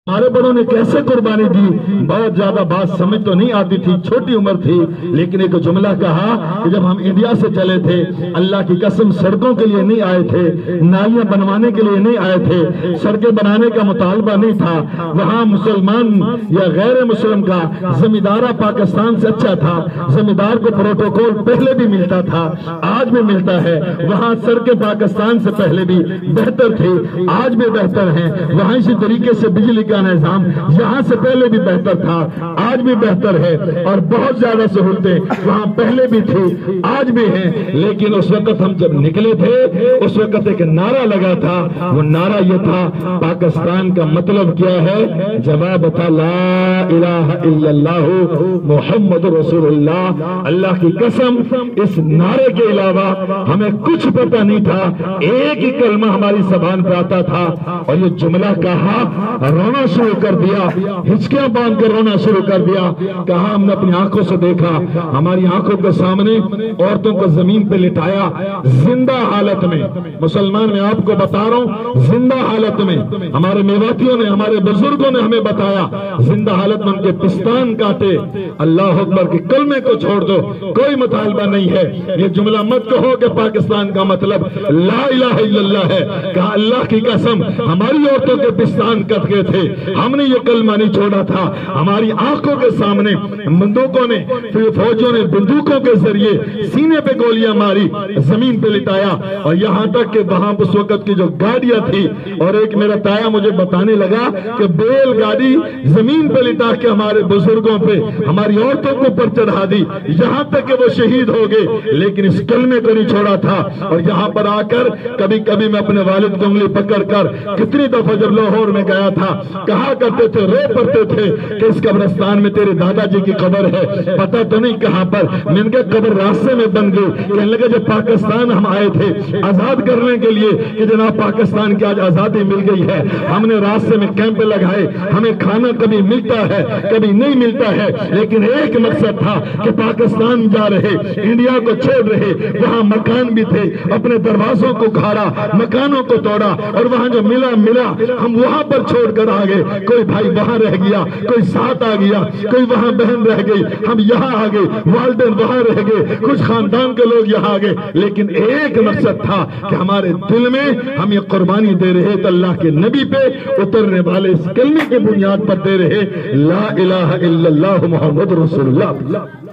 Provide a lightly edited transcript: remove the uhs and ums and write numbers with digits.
हमारे बड़ों ने कैसे कुर्बानी दी, बहुत ज्यादा बात समझ तो नहीं आती थी, छोटी उम्र थी, लेकिन एक जुमला कहा कि जब हम इंडिया से चले थे, अल्लाह की कसम सड़कों के लिए नहीं आए थे, नालियां बनवाने के लिए नहीं आए थे, सड़कें बनाने का मुतालबा नहीं था। वहां मुसलमान या गैर मुस्लिम का जमींदारा पाकिस्तान से अच्छा था, जमींदार को प्रोटोकॉल पहले भी मिलता था, आज भी मिलता है। वहां सड़कें पाकिस्तान से पहले भी बेहतर थी, आज भी बेहतर है। वहां इसी तरीके से बिजली का निजाम यहाँ से पहले भी बेहतर था, आज भी बेहतर है, और बहुत ज्यादा सहूलतें वहाँ पहले भी थी, आज भी हैं। लेकिन उस वक्त हम जब निकले थे, उस वक्त एक नारा लगा था, वो नारा ये था, पाकिस्तान का मतलब क्या है? जवाब था ला इलाहा इल्लल्लाहु मुहम्मदुर रसूलुल्लाह। अल्लाह की कसम इस नारे के अलावा हमें कुछ पता नहीं था, एक ही कलमा हमारी ज़बान पे आता था, और ये जुमला कहा, रोना शुरू कर दिया, हिचकियां बांध कर रोना शुरू कर दिया। कहा हमने अपनी आंखों से देखा, हमारी आंखों के सामने औरतों को जमीन पे लिटाया, जिंदा हालत में। मुसलमान मैं आपको बता रहा हूं, जिंदा हालत में हमारे मेवातियों ने, हमारे बुजुर्गों ने हमें बताया, जिंदा हालत में उनके पिस्तान काटे। अल्लाह अकबर के कलमे को छोड़ दो, कोई मुतालबा नहीं है। ये जुमला मत कहो कि पाकिस्तान का मतलब ला इलाहा इल्लल्लाह है। कहा अल्लाह की कसम हमारी औरतों के पिस्तान कट गए थे, हमने ये कलमा नहीं छोड़ा था। हमारी आंखों के सामने बंदूकों ने, फौजियों ने बंदूकों के जरिए सीने पे गोलियां मारी, जमीन पे लिटाया, और यहां तक कि वहां उस वक्त की जो गाड़ियां थी, और एक मेरा ताया मुझे बताने लगा कि बैलगाड़ी जमीन पे लिटा के हमारे बुजुर्गों पे, हमारी औरतों को ऊपर चढ़ा दी, यहां तक कि वो शहीद हो गए, लेकिन इस कलमे को नहीं छोड़ा था। और यहां पर आकर कभी कभी मैं अपने वालिद की उंगली पकड़ कर कितनी दफा जब लाहौर में गया था, कहा करते थे, रो पड़ते थे कि इस कब्रिस्तान में तेरे दादाजी की कब्र है, पता तो नहीं कहां पर। मैंने कहा कब्र रास्ते में बन गई। कहने लगे जब पाकिस्तान हम आए थे आजाद करने के लिए कि जनाब पाकिस्तान की आज आजादी मिल गई है, हमने रास्ते में कैंप लगाए, हमें खाना कभी मिलता है कभी नहीं मिलता है, लेकिन एक मकसद था कि पाकिस्तान जा रहे, इंडिया को छोड़ रहे, वहां मकान भी थे, अपने दरवाजों को खाड़ा, मकानों को तोड़ा, और वहां जो मिला हम वहां पर छोड़कर आ गए। कोई भाई वहां रह गया, कोई साथ आ गया, कोई वहां बहन रह गई, हम यहाँ आ गए, वालिदैन वहां रह गए, कुछ खानदान के लोग यहाँ आ गए, लेकिन एक मकसद था कि हमारे दिल में हम ये कुर्बानी दे रहे तो अल्लाह के नबी पे उतरने वाले इस कलमे की बुनियाद पर दे रहे, ला इलाहा इल्लल्लाह मुहम्मद रसूलुल्लाह।